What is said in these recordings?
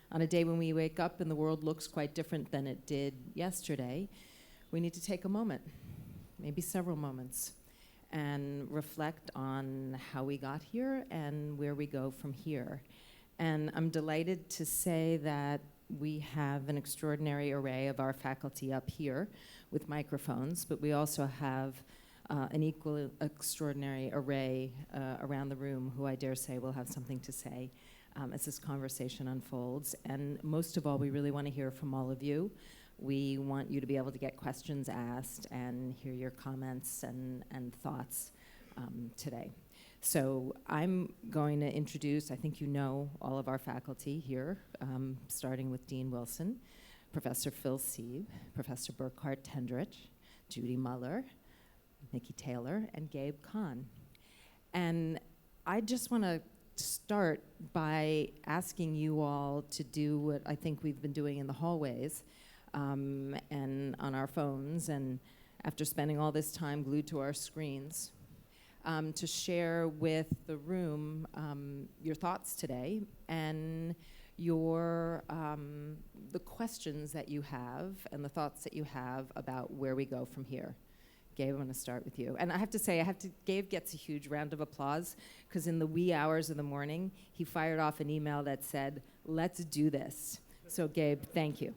On a day when we wake up and the world looks quite different than it did yesterday, we need to take a moment, maybe several moments, and reflect on how we got here and where we go from here. And I'm delighted to say that we have an extraordinary array of our faculty up here with microphones, but we also have an equally extraordinary array around the room who I dare say will have something to say as this conversation unfolds. And most of all, we really want to hear from all of you. We want you to be able to get questions asked and hear your comments and thoughts today. So I'm going to introduce, I think you know all of our faculty here, starting with Dean Wilson, Professor Phil Seib, Professor Burghardt Tenderich, Judy Muller, Miki Taylor, and Gabe Kahn. And I just want to start by asking you all to do what I think we've been doing in the hallways and on our phones, and after spending all this time glued to our screens, to share with the room your thoughts today and your the questions that you have and the thoughts that you have about where we go from here. Gabe, I'm going to start with you. And I have to say, Gabe gets a huge round of applause because in the wee hours of the morning, he fired off an email that said, "Let's do this." So Gabe, thank you.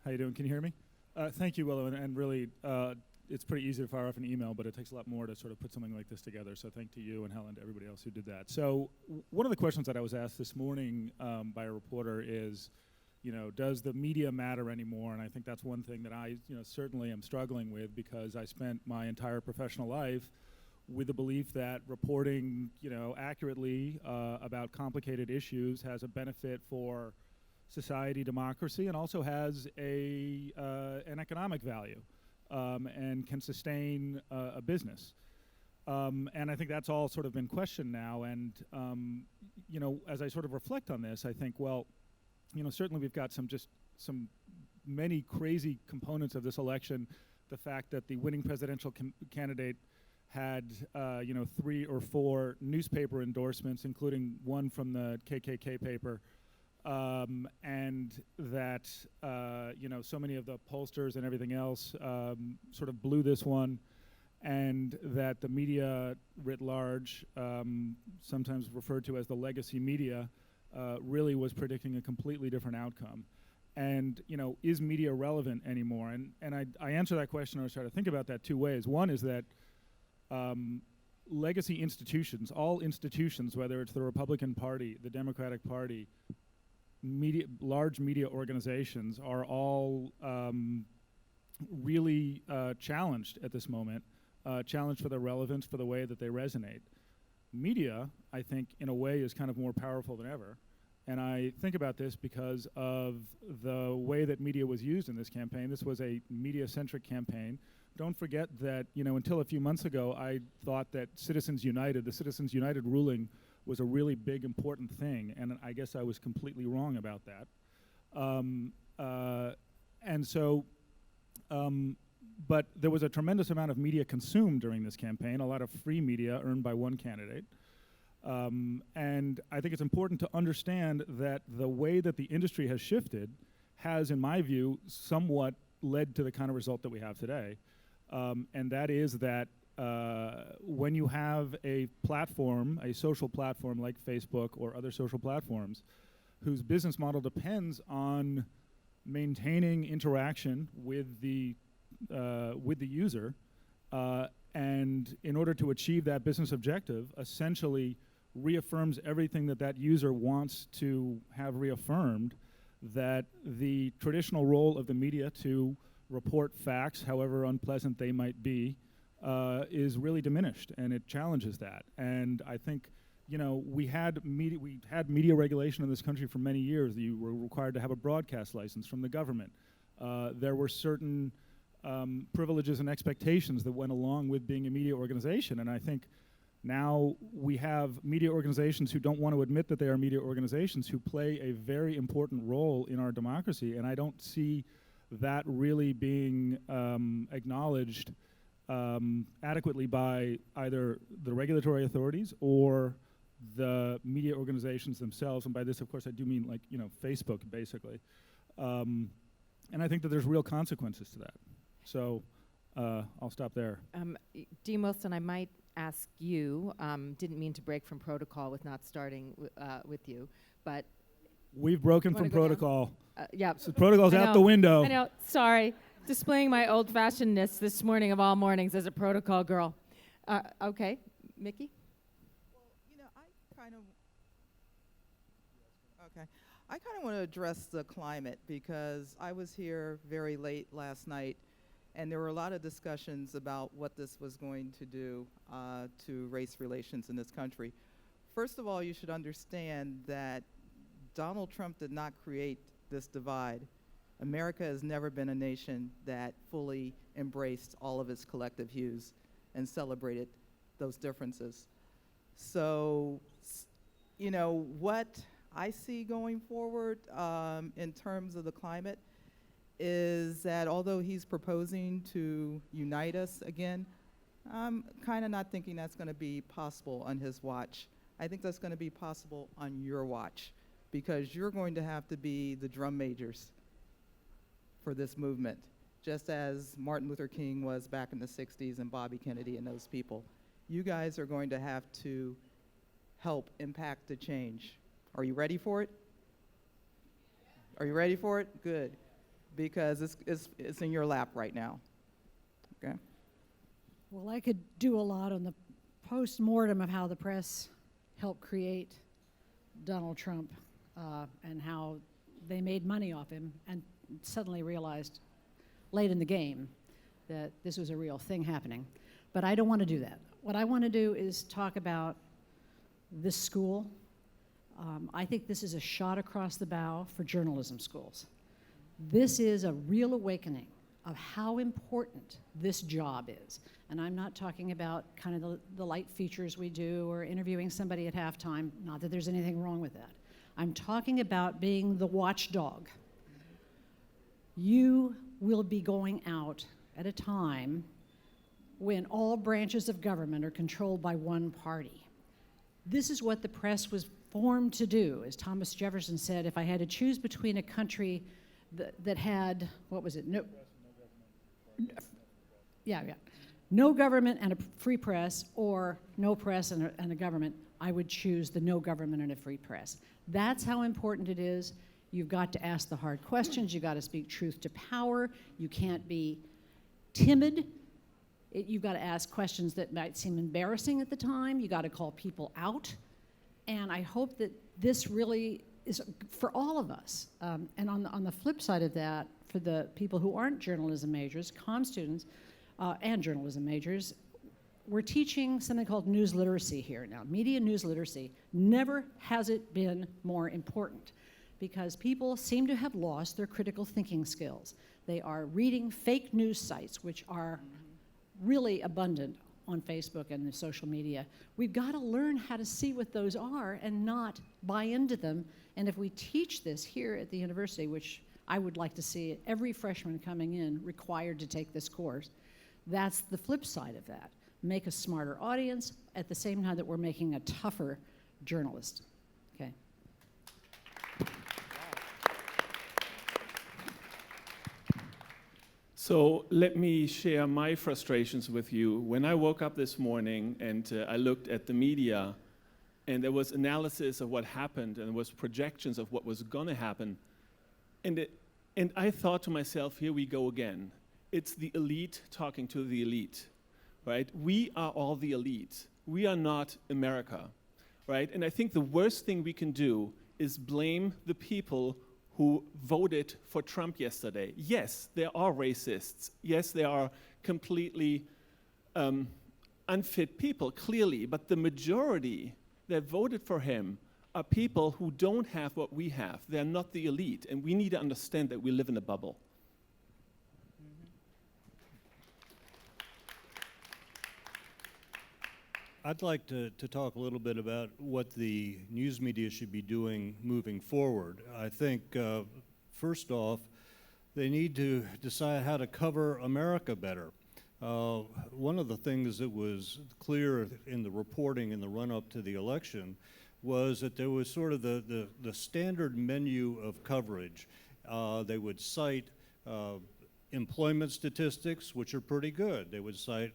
How you doing? Can you hear me? Thank you, Willow, and really, it's pretty easy to fire off an email, but it takes a lot more to sort of put something like this together. So thank to you and Helen, to everybody else who did that. So one of the questions that I was asked this morning by a reporter is, does the media matter anymore? And I think that's one thing that I, certainly am struggling with, because I spent my entire professional life with the belief that reporting, accurately about complicated issues has a benefit for society, democracy, and also has an economic value and can sustain a business. And I think that's all sort of been questioned now. And, as I sort of reflect on this, I think, well, certainly we've got some many crazy components of this election. The fact that the winning presidential candidate had, 3 or 4 newspaper endorsements, including one from the KKK paper, and that, so many of the pollsters and everything else sort of blew this one, and that the media writ large, sometimes referred to as the legacy media, really was predicting a completely different outcome. And, is media relevant anymore? And I answer that question, or I try to think about that 2 ways. One is that legacy institutions, all institutions, whether it's the Republican Party, the Democratic Party, large media organizations, are all really challenged at this moment, challenged for their relevance, for the way that they resonate. Media, I think, in a way, is kind of more powerful than ever. And I think about this because of the way that media was used in this campaign. This was a media-centric campaign. Don't forget that, until a few months ago, I thought that the Citizens United ruling was a really big, important thing. And I guess I was completely wrong about that. But there was a tremendous amount of media consumed during this campaign, a lot of free media earned by one candidate. And I think it's important to understand that the way that the industry has shifted has, in my view, somewhat led to the kind of result that we have today. And that is that when you have a platform, a social platform like Facebook or other social platforms, whose business model depends on maintaining interaction with the user, and in order to achieve that business objective, essentially reaffirms everything that user wants to have reaffirmed, that the traditional role of the media to report facts, however unpleasant they might be, is really diminished, and it challenges that. And I think, we had media regulation in this country for many years. You were required to have a broadcast license from the government. There were certain privileges and expectations that went along with being a media organization, and I think now we have media organizations who don't want to admit that they are media organizations, who play a very important role in our democracy, and I don't see that really being acknowledged adequately by either the regulatory authorities or the media organizations themselves, and by this, of course, I do mean like, Facebook, basically. And I think that there's real consequences to that. So I'll stop there. Dean Wilson, I might ask you, didn't mean to break from protocol with not starting with you, but we've broken from protocol. Yeah. So protocol's out the window. I know, sorry. Displaying my old-fashionedness this morning of all mornings as a protocol girl. Okay, Miki? Well, I kind of want to address the climate because I was here very late last night and there were a lot of discussions about what this was going to do to race relations in this country. First of all, you should understand that Donald Trump did not create this divide. America has never been a nation that fully embraced all of its collective hues and celebrated those differences. So, what I see going forward in terms of the climate is that although he's proposing to unite us again, I'm kind of not thinking that's going to be possible on his watch. I think that's going to be possible on your watch because you're going to have to be the drum majors for this movement, just as Martin Luther King was back in the 60s and Bobby Kennedy and those people. You guys are going to have to help impact the change. Are you ready for it? Are you ready for it? Good. Because it's in your lap right now. Okay? Well, I could do a lot on the post-mortem of how the press helped create Donald Trump and how they made money off him and suddenly realized late in the game that this was a real thing happening. But I don't want to do that. What I want to do is talk about this school. I think this is a shot across the bow for journalism schools. This is a real awakening of how important this job is. And I'm not talking about kind of the light features we do or interviewing somebody at halftime, not that there's anything wrong with that. I'm talking about being the watchdog. You will be going out at a time when all branches of government are controlled by one party. This is what the press was formed to do. As Thomas Jefferson said, if I had to choose between a country that had, what was it? No government and a free press, or no press and a government, I would choose the no government and a free press. That's how important it is. You've got to ask the hard questions. You've got to speak truth to power. You can't be timid. You've got to ask questions that might seem embarrassing at the time. You've got to call people out. And I hope that this really is for all of us. And on the flip side of that, for the people who aren't journalism majors, comm students, and journalism majors, we're teaching something called news literacy here now. Media news literacy. Never has it been more important because people seem to have lost their critical thinking skills. They are reading fake news sites, which are really abundant on Facebook and the social media. We've got to learn how to see what those are and not buy into them. And if we teach this here at the university, which I would like to see every freshman coming in required to take this course, that's the flip side of that. Make a smarter audience at the same time that we're making a tougher journalist. Okay. So let me share my frustrations with you. When I woke up this morning and I looked at the media and there was analysis of what happened and there was projections of what was going to happen, and I thought to myself, here we go again. It's the elite talking to the elite, right? We are all the elite. We are not America, right? And I think the worst thing we can do is blame the people who voted for Trump yesterday. Yes, there are racists. Yes, there are completely unfit people, clearly, but the majority that voted for him are people who don't have what we have. They're not the elite, and we need to understand that we live in a bubble. I'd like to talk a little bit about what the news media should be doing moving forward. I think, first off, they need to decide how to cover America better. One of the things that was clear in the reporting in the run-up to the election was that there was sort of the standard menu of coverage. They would cite employment statistics, which are pretty good. They would cite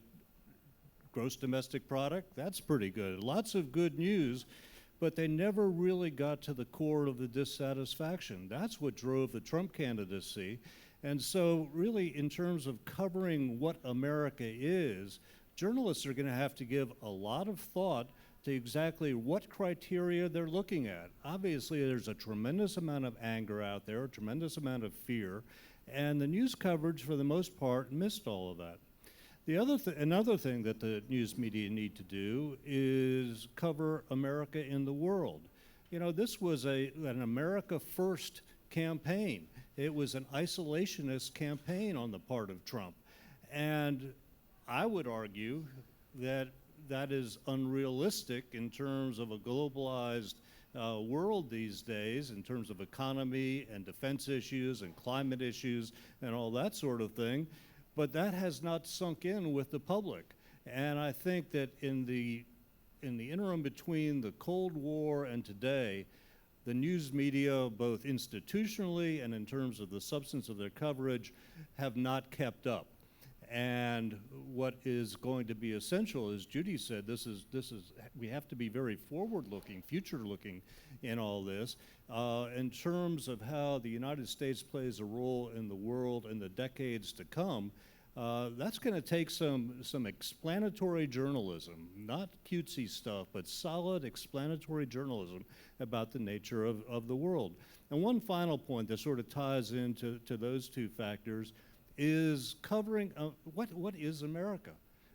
gross domestic product, that's pretty good. Lots of good news, but they never really got to the core of the dissatisfaction. That's what drove the Trump candidacy. And so really, in terms of covering what America is, journalists are going to have to give a lot of thought to exactly what criteria they're looking at. Obviously, there's a tremendous amount of anger out there, a tremendous amount of fear, and the news coverage, for the most part, missed all of that. Another thing that the news media need to do is cover America in the world. You know, this was an America First campaign. It was an isolationist campaign on the part of Trump. And I would argue that that is unrealistic in terms of a globalized world these days, in terms of economy and defense issues and climate issues and all that sort of thing. But that has not sunk in with the public. And I think that in the interim between the Cold War and today, the news media, both institutionally and in terms of the substance of their coverage, have not kept up. And what is going to be essential, as Judy said, we have to be very forward-looking, future-looking in all this, in terms of how the United States plays a role in the world in the decades to come. That's going to take some explanatory journalism, not cutesy stuff, but solid explanatory journalism about the nature of the world. And one final point that sort of ties into those two factors is covering what is America?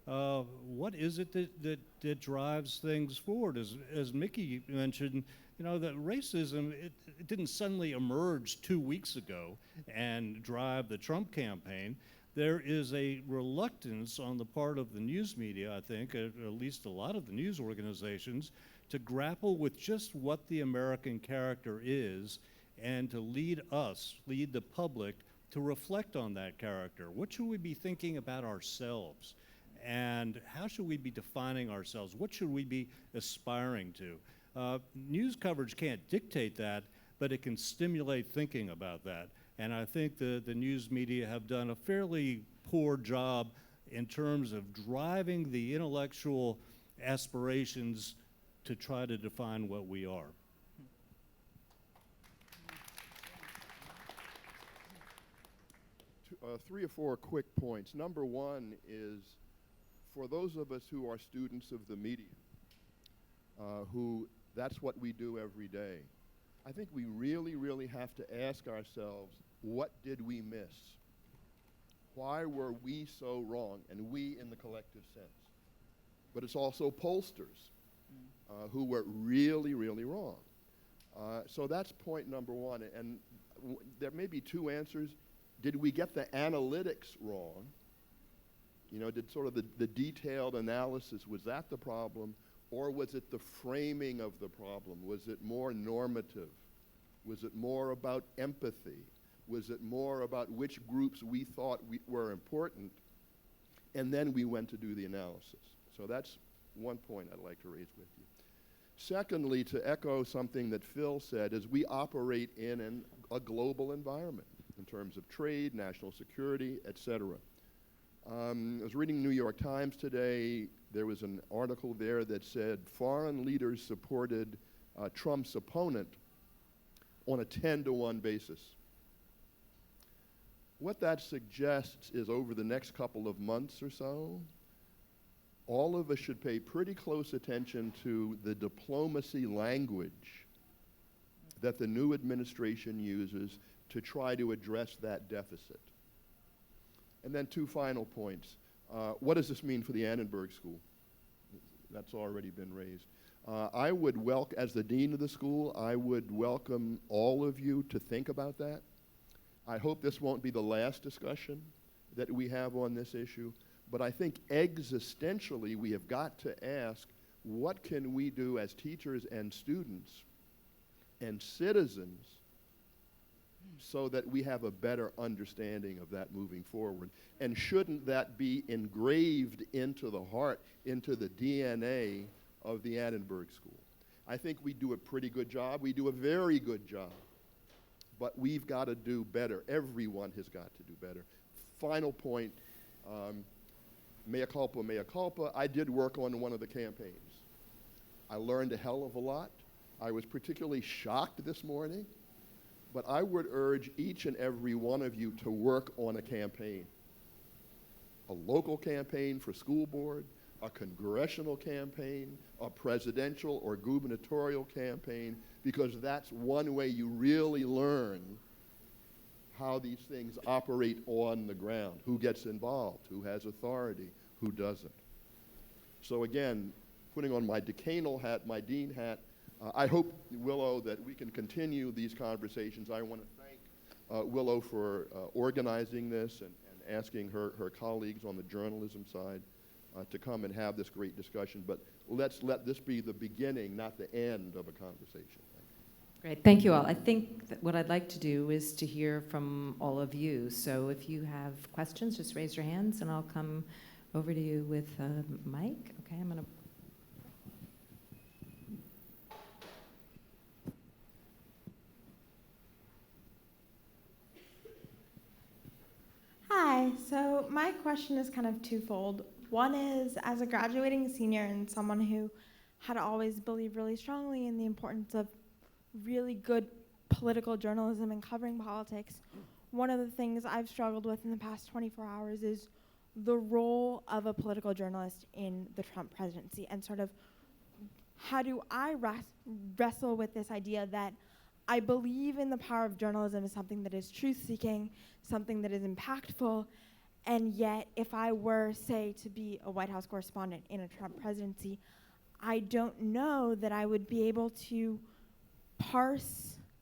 What is it that drives things forward? As Miki mentioned, you know, that racism, it didn't suddenly emerge 2 weeks ago and drive the Trump campaign. There is a reluctance on the part of the news media, I think, at least a lot of the news organizations, to grapple with just what the American character is and to lead the public, to reflect on that character. What should we be thinking about ourselves? And how should we be defining ourselves? What should we be aspiring to? News coverage can't dictate that, but it can stimulate thinking about that. And I think the news media have done a fairly poor job in terms of driving the intellectual aspirations to try to define what we are. Three or four quick points. Number one is, for those of us who are students of the media, who that's what we do every day, I think we really, really have to ask ourselves, what did we miss? Why were we so wrong? And we in the collective sense. But it's also pollsters who were really, really wrong. So that's point number one. And there may be two answers. Did we get the analytics wrong? You know, did sort of the detailed analysis, was that the problem? Or was it the framing of the problem? Was it more normative? Was it more about empathy? Was it more about which groups we thought were important? And then we went to do the analysis. So that's one point I'd like to raise with you. Secondly, to echo something that Phil said, is we operate in a global environment in terms of trade, national security, et cetera. I was reading New York Times today. There was an article there that said foreign leaders supported Trump's opponent on a 10-to-1 basis. What that suggests is over the next couple of months or so, all of us should pay pretty close attention to the diplomacy language that the new administration uses to try to address that deficit. And then two final points. What does this mean for the Annenberg School? That's already been raised. I would welcome, as the dean of the school, I would welcome all of you to think about that. I hope this won't be the last discussion that we have on this issue, but I think existentially we have got to ask, what can we do as teachers and students and citizens so that we have a better understanding of that moving forward? And shouldn't that be engraved into the heart, into the DNA of the Annenberg School? I think we do a pretty good job. We do a very good job. But we've got to do better. Everyone has got to do better. Final point, mea culpa, mea culpa. I did work on one of the campaigns. I learned a hell of a lot. I was particularly shocked this morning, but I would urge each and every one of you to work on a campaign. A local campaign for school board, a congressional campaign, a presidential or gubernatorial campaign, because that's one way you really learn how these things operate on the ground, who gets involved, who has authority, who doesn't. So again, putting on my decanal hat, my dean hat, I hope, Willow, that we can continue these conversations. I want to thank Willow for organizing this and asking her colleagues on the journalism side to come and have this great discussion. But let's let this be the beginning, not the end of a conversation. Great, thank you all. I think that what I'd like to do is to hear from all of you. So if you have questions, just raise your hands and I'll come over to you with a mic. Okay, I'm gonna. Hi, so my question is kind of twofold. One is, as a graduating senior and someone who had always believed really strongly in the importance of really good political journalism and covering politics, one of the things I've struggled with in the past 24 hours is the role of a political journalist in the Trump presidency, and sort of how do I wrestle with this idea that I believe in the power of journalism as something that is truth-seeking, something that is impactful, and yet if I were, say, to be a White House correspondent in a Trump presidency, I don't know that I would be able to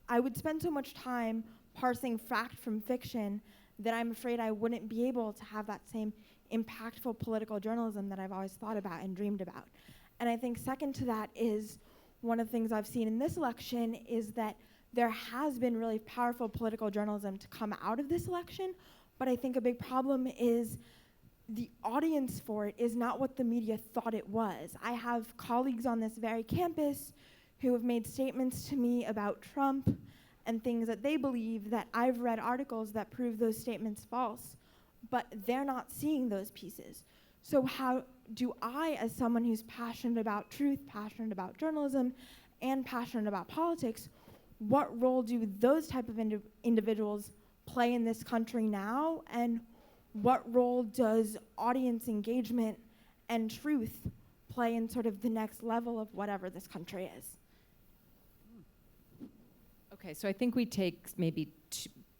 I would spend so much time parsing fact from fiction that I'm afraid I wouldn't be able to have that same impactful political journalism that I've always thought about and dreamed about. And I think second to that is one of the things I've seen in this election is that there has been really powerful political journalism to come out of this election, but I think a big problem is the audience for it is not what the media thought it was. I have colleagues on this very campus who have made statements to me about Trump and things that they believe that I've read articles that prove those statements false, but they're not seeing those pieces. So how do I, as someone who's passionate about truth, passionate about journalism, and passionate about politics, what role do those type of individuals play in this country now, and what role does audience engagement and truth play in sort of the next level of whatever this country is? Okay, so I think we take maybe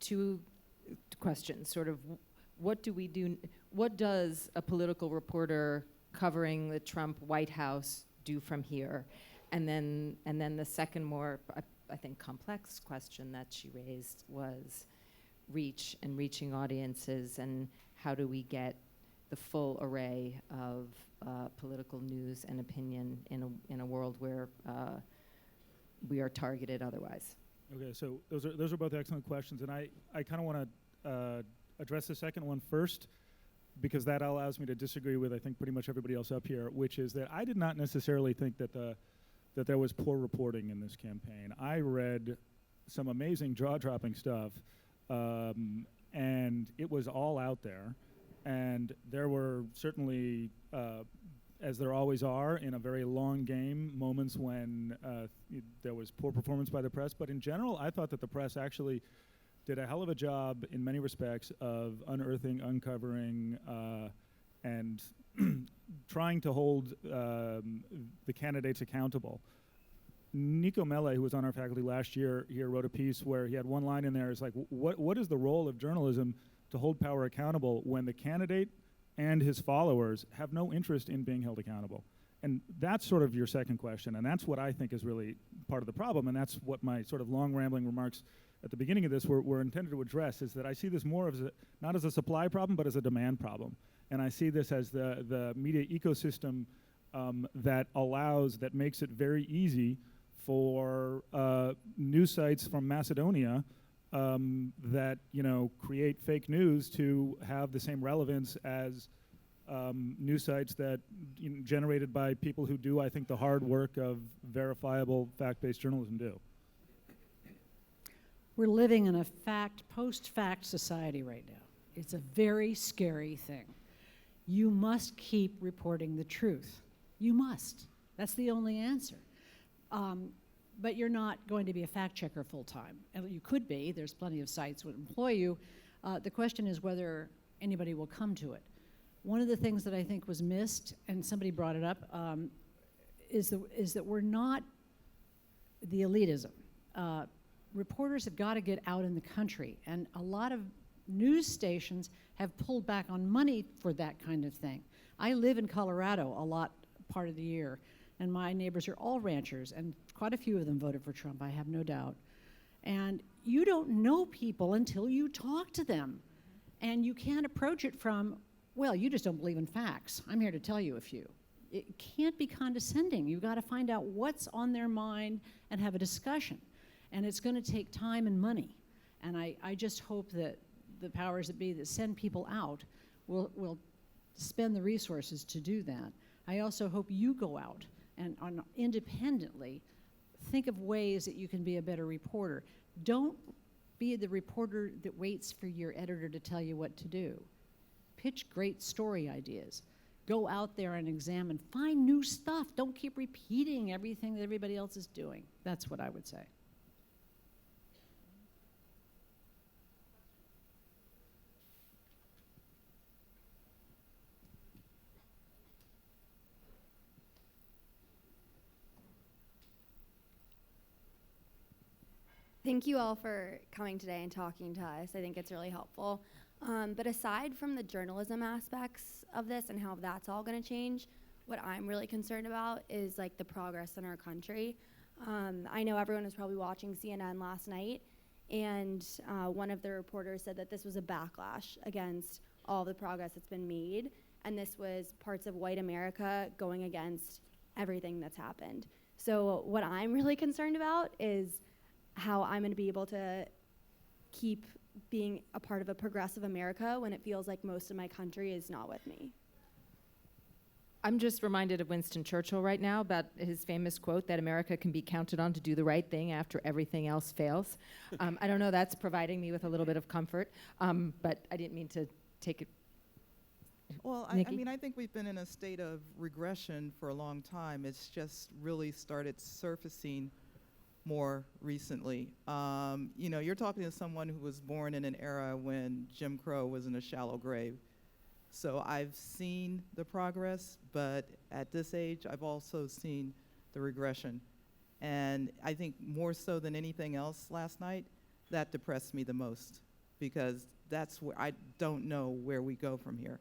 two questions, sort of what do we do, what does a political reporter covering the Trump White House do from here? And then the second more, I think, complex question that she raised was reach and reaching audiences, and how do we get the full array of political news and opinion in a world where we are targeted otherwise. Okay, so those are both excellent questions, and I kind of want to address the second one first, because that allows me to disagree with, I think, pretty much everybody else up here, which is that I did not necessarily think that that there was poor reporting in this campaign. I read some amazing jaw-dropping stuff, and it was all out there, and there were certainly, as there always are in a very long game, moments when there was poor performance by the press. But in general, I thought that the press actually did a hell of a job in many respects of unearthing, uncovering, and trying to hold the candidates accountable. Nico Mele, who was on our faculty last year, here wrote a piece where he had one line in there. It's like, what is the role of journalism to hold power accountable when the candidate and his followers have no interest in being held accountable? And that's sort of your second question, and that's what I think is really part of the problem, and that's what my sort of long rambling remarks at the beginning of this were intended to address, is that I see this more as not as a supply problem, but as a demand problem. And I see this as the media ecosystem that makes it very easy for news sites from Macedonia that create fake news to have the same relevance as news sites that generated by people who do, I think, the hard work of verifiable fact-based journalism do. We're living in a post-fact society right now. It's a very scary thing. You must keep reporting the truth. You must. That's the only answer. But you're not going to be a fact checker full time. And you could be. There's plenty of sites that would employ you. The question is whether anybody will come to it. One of the things that I think was missed, and somebody brought it up, is that we're not the elitism. Reporters have got to get out in the country, and a lot of news stations have pulled back on money for that kind of thing. I live in Colorado a lot part of the year, and my neighbors are all ranchers, and quite a few of them voted for Trump, I have no doubt. And you don't know people until you talk to them, and you can't approach it from, well, you just don't believe in facts. I'm here to tell you a few. It can't be condescending. You've got to find out what's on their mind and have a discussion. And it's going to take time and money. And I just hope that the powers that be that send people out will spend the resources to do that. I also hope you go out and independently think of ways that you can be a better reporter. Don't be the reporter that waits for your editor to tell you what to do. Pitch great story ideas. Go out there and examine. Find new stuff. Don't keep repeating everything that everybody else is doing. That's what I would say. Thank you all for coming today and talking to us. I think it's really helpful. But aside from the journalism aspects of this and how that's all going to change, what I'm really concerned about is like the progress in our country. I know everyone was probably watching CNN last night, and one of the reporters said that this was a backlash against all the progress that's been made, and this was parts of white America going against everything that's happened. So what I'm really concerned about is how I'm going to be able to keep being a part of a progressive America when it feels like most of my country is not with me. I'm just reminded of Winston Churchill right now about his famous quote that America can be counted on to do the right thing after everything else fails. I don't know, that's providing me with a little bit of comfort, but I didn't mean to take it. Well, I mean, I think we've been in a state of regression for a long time. It's just really started surfacing more recently. You know, you're talking to someone who was born in an era when Jim Crow was in a shallow grave. So I've seen the progress, but at this age, I've also seen the regression. And I think more so than anything else last night, that depressed me the most, because that's where I don't know where we go from here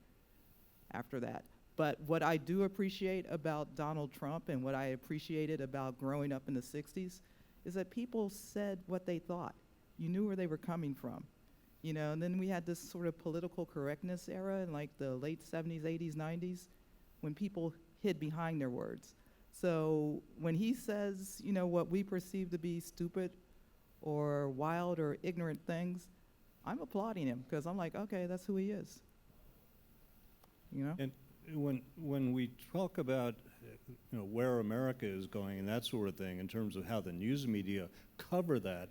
after that. But what I do appreciate about Donald Trump and what I appreciated about growing up in the 60s is that people said what they thought. You knew where they were coming from. You know, and then we had this sort of political correctness era in like the late 70s, 80s, 90s, when people hid behind their words. So when he says, you know, what we perceive to be stupid or wild or ignorant things, I'm applauding him, because I'm like, okay, that's who he is. You know? And when we talk about you know, where America is going and that sort of thing in terms of how the news media cover that,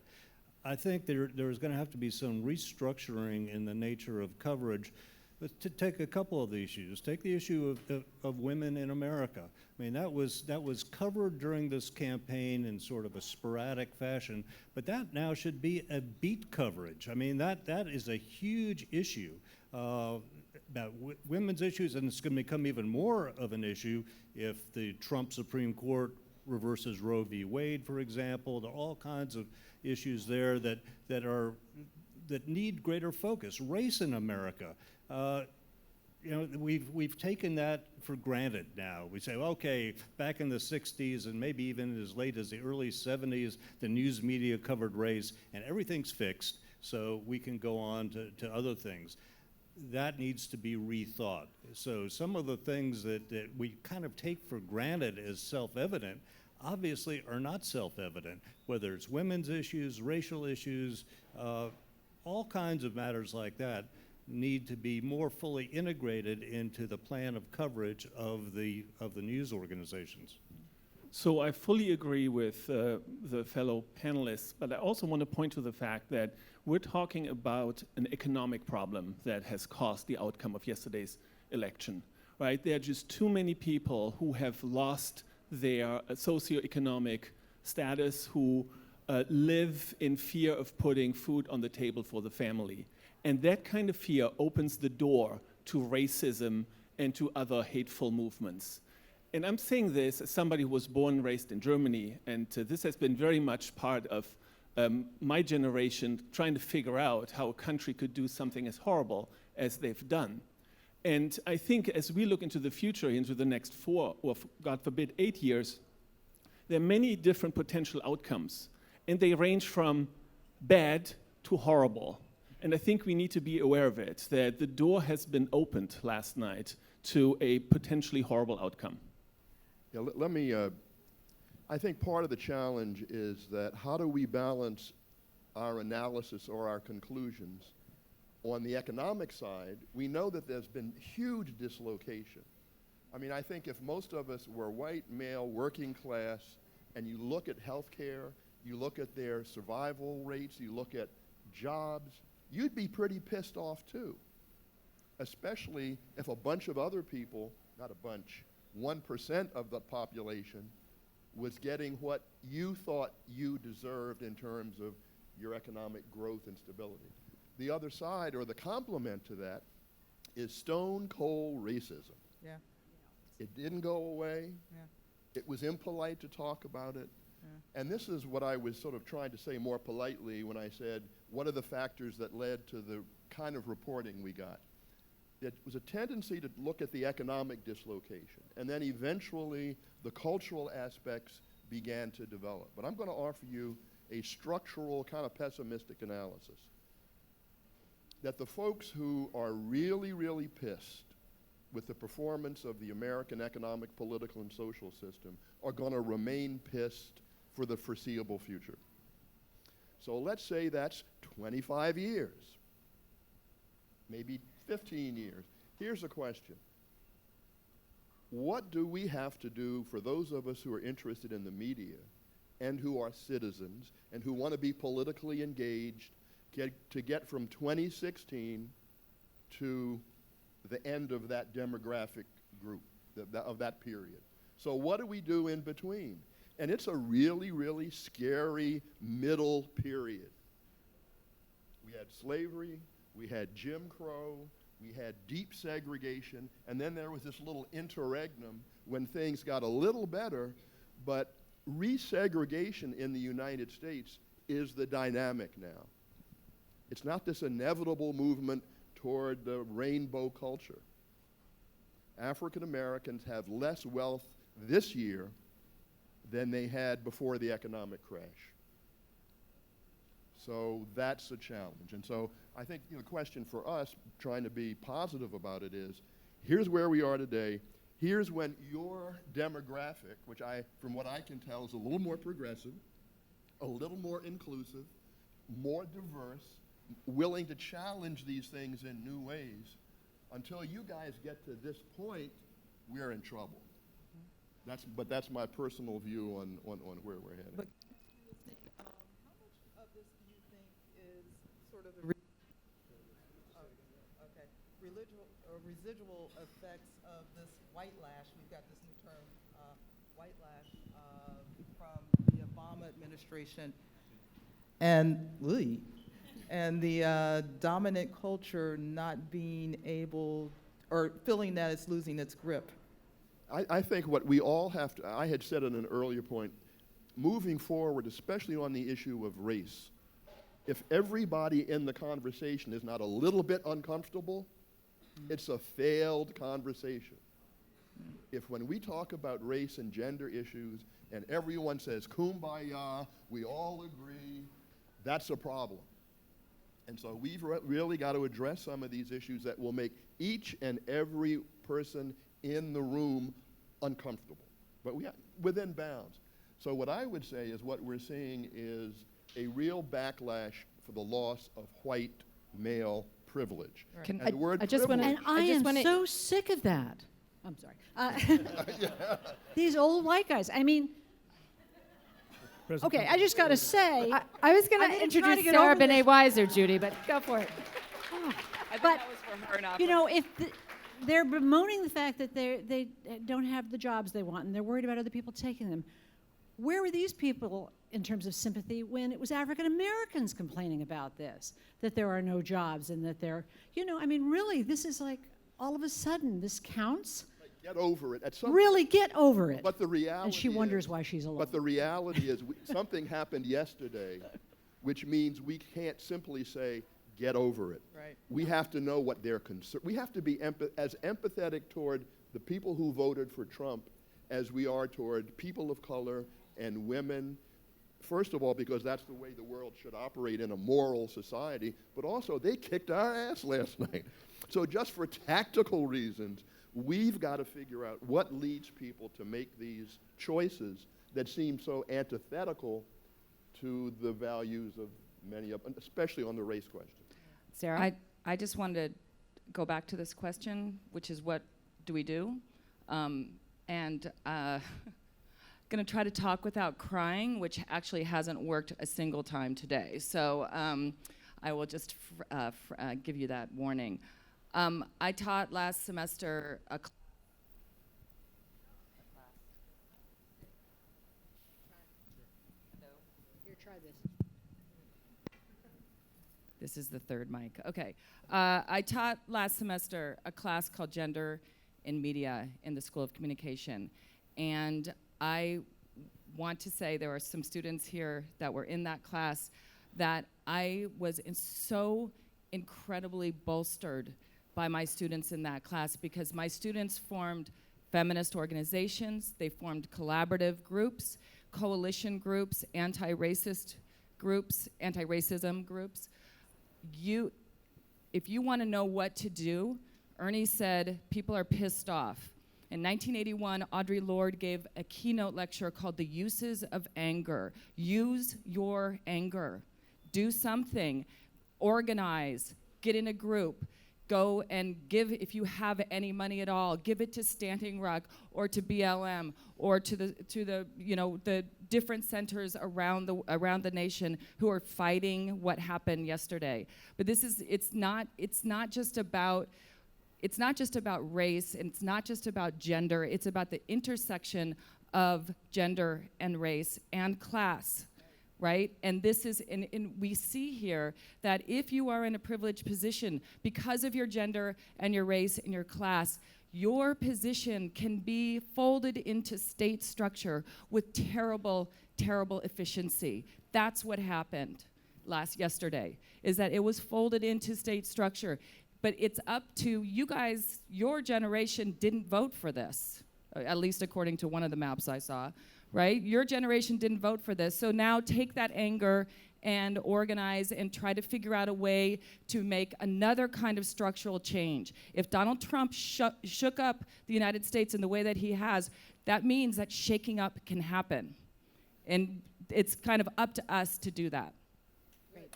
I think there's going to have to be some restructuring in the nature of coverage. But to take a couple of the issues, take the issue of women in America. I mean, that was covered during this campaign in sort of a sporadic fashion, but that now should be a beat coverage. I mean, that is a huge issue about women's issues, and it's going to become even more of an issue if the Trump Supreme Court reverses Roe v. Wade, for example. There are all kinds of issues there that need greater focus. Race in America. You know, we've taken that for granted now. We say, okay, back in the 60s and maybe even as late as the early 70s, the news media covered race and everything's fixed, so we can go on to other things. That needs to be rethought. So some of the things that we kind of take for granted as self-evident obviously are not self-evident, whether it's women's issues, racial issues, all kinds of matters like that. need to be more fully integrated into the plan of coverage of the news organizations. So I fully agree with the fellow panelists, but I also want to point to the fact that we're talking about an economic problem that has caused the outcome of yesterday's election, right? There are just too many people who have lost their socioeconomic status, who live in fear of putting food on the table for the family. And that kind of fear opens the door to racism and to other hateful movements. And I'm saying this as somebody who was born and raised in Germany, and this has been very much part of my generation trying to figure out how a country could do something as horrible as they've done. And I think as we look into the future, into the next 4 or God forbid 8 years, there are many different potential outcomes, and they range from bad to horrible. And I think we need to be aware of it, that the door has been opened last night to a potentially horrible outcome. Yeah, let me, I think part of the challenge is that how do we balance our analysis or our conclusions? On the economic side, we know that there's been huge dislocation. I mean, I think if most of us were white, male, working class, and you look at healthcare, you look at their survival rates, you look at jobs, you'd be pretty pissed off too, especially if a bunch of other people, not a bunch, 1% of the population was getting what you thought you deserved in terms of your economic growth and stability. The other side, or the complement to that, is stone cold racism. Yeah. It didn't go away. Yeah. It was impolite to talk about it. Yeah. And this is what I was sort of trying to say more politely when I said, what are the factors that led to the kind of reporting we got? It was a tendency to look at the economic dislocation, and then eventually the cultural aspects began to develop. But I'm going to offer you a structural, kind of pessimistic analysis. That the folks who are really, really pissed with the performance of the American economic, political, and social system are going to remain pissed for the foreseeable future. So let's say that's 25 years, maybe 15 years. Here's a question. What do we have to do for those of us who are interested in the media and who are citizens and who want to be politically engaged to get from 2016 to the end of that demographic group, of that period? So what do we do in between? And it's a really, really scary middle period. We had slavery, we had Jim Crow, we had deep segregation, and then there was this little interregnum when things got a little better, but resegregation in the United States is the dynamic now. It's not this inevitable movement toward the rainbow culture. African Americans have less wealth this year than they had before the economic crash. So that's a challenge. And so I think the question for us, trying to be positive about it, is here's where we are today. Here's when your demographic, which from what I can tell, is a little more progressive, a little more inclusive, more diverse, willing to challenge these things in new ways. Until you guys get to this point, we're in trouble. But that's my personal view on where we're headed. But how much of this do you think is sort of the residual effects of this white lash? We've got this new term, white lash, from the Obama administration, and the dominant culture not being able, or feeling that it's losing its grip. I think what we all have to, I had said at an earlier point, moving forward, especially on the issue of race, if everybody in the conversation is not a little bit uncomfortable, it's a failed conversation. If when we talk about race and gender issues and everyone says, kumbaya, we all agree, that's a problem. And so we've really got to address some of these issues that will make each and every person in the room uncomfortable, but within bounds. So what I would say is what we're seeing is a real backlash for the loss of white male privilege. Can- And the word I just wanna- privilege. And I just am wanna- so sick of that. I'm sorry. These old white guys. I mean, President okay, I just got to say, I was going I'm to gonna try introduce to get Sarah over this. Banet-Weiser, Judy, but go for it. but you know, if they're bemoaning the fact that they don't have the jobs they want and they're worried about other people taking them, where were these people in terms of sympathy when it was African Americans complaining about this, that there are no jobs and that they're, you know, I mean, really, this is like all of a sudden this counts. Get over it. At some Really get over it. But the reality And she is, wonders why she's alone. But the reality is something happened yesterday, which means we can't simply say, get over it. Right. We have to know what their concern. We have to be as empathetic toward the people who voted for Trump as we are toward people of color and women. First of all, because that's the way the world should operate in a moral society, but also they kicked our ass last night. So just for tactical reasons, we've got to figure out what leads people to make these choices that seem so antithetical to the values of many of them, especially on the race question. Sarah? I just wanted to go back to this question, which is what do we do? And going to try to talk without crying, which actually hasn't worked a single time today. So I will just give you that warning. I taught last semester a class. Here, try this. This is the third mic. Okay. I taught last semester a class called Gender in Media in the School of Communication. And I want to say there are some students here that were in that class that I was so incredibly bolstered by my students in that class, because my students formed feminist organizations, they formed collaborative groups, coalition groups, anti-racist groups, anti-racism groups. If you want to know what to do, Ernie said people are pissed off. In 1981, Audre Lorde gave a keynote lecture called The Uses of Anger. Use your anger. Do something. Organize. Get in a group. Go and give, if you have any money at all, give it to Standing Rock or to BLM or to the different centers around the nation who are fighting what happened yesterday. But it's not just about race, and it's not just about gender, it's about the intersection of gender and race and class. Right? And this is, and we see here that if you are in a privileged position because of your gender and your race and your class, your position can be folded into state structure with terrible, terrible efficiency. That's what happened yesterday, is that it was folded into state structure. But it's up to you guys, your generation didn't vote for this, at least according to one of the maps I saw. Right? Your generation didn't vote for this. So now take that anger and organize and try to figure out a way to make another kind of structural change. If Donald Trump shook up the United States in the way that he has, that means that shaking up can happen. And it's kind of up to us to do that. Great.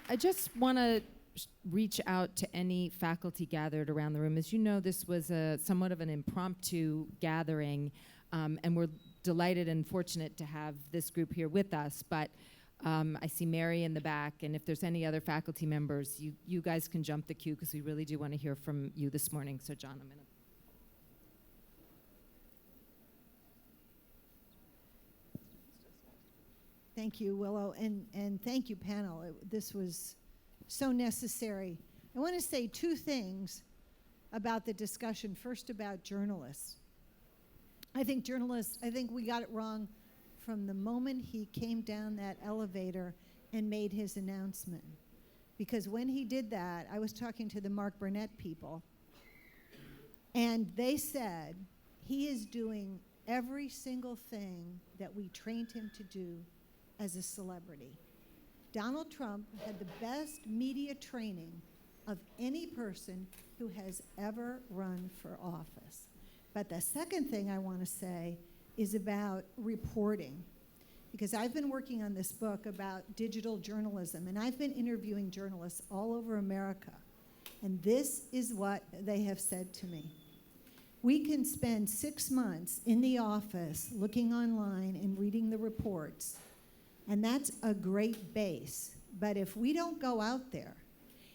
I just want to reach out to any faculty gathered around the room. As you know, this was somewhat of an impromptu gathering, and we're delighted and fortunate to have this group here with us. But I see Mary in the back, and if there's any other faculty members, you guys can jump the queue, because we really do want to hear from you this morning. So, John, a minute. Thank you, Willow, and thank you, panel. This was so necessary. I want to say two things about the discussion. First, about journalists. I think we got it wrong from the moment he came down that elevator and made his announcement. Because when he did that, I was talking to the Mark Burnett people, and they said he is doing every single thing that we trained him to do as a celebrity. Donald Trump had the best media training of any person who has ever run for office. But the second thing I want to say is about reporting. because I've been working on this book about digital journalism, and I've been interviewing journalists all over America, and this is what they have said to me. We can spend 6 months in the office looking online and reading the reports, and that's a great base. But if we don't go out there,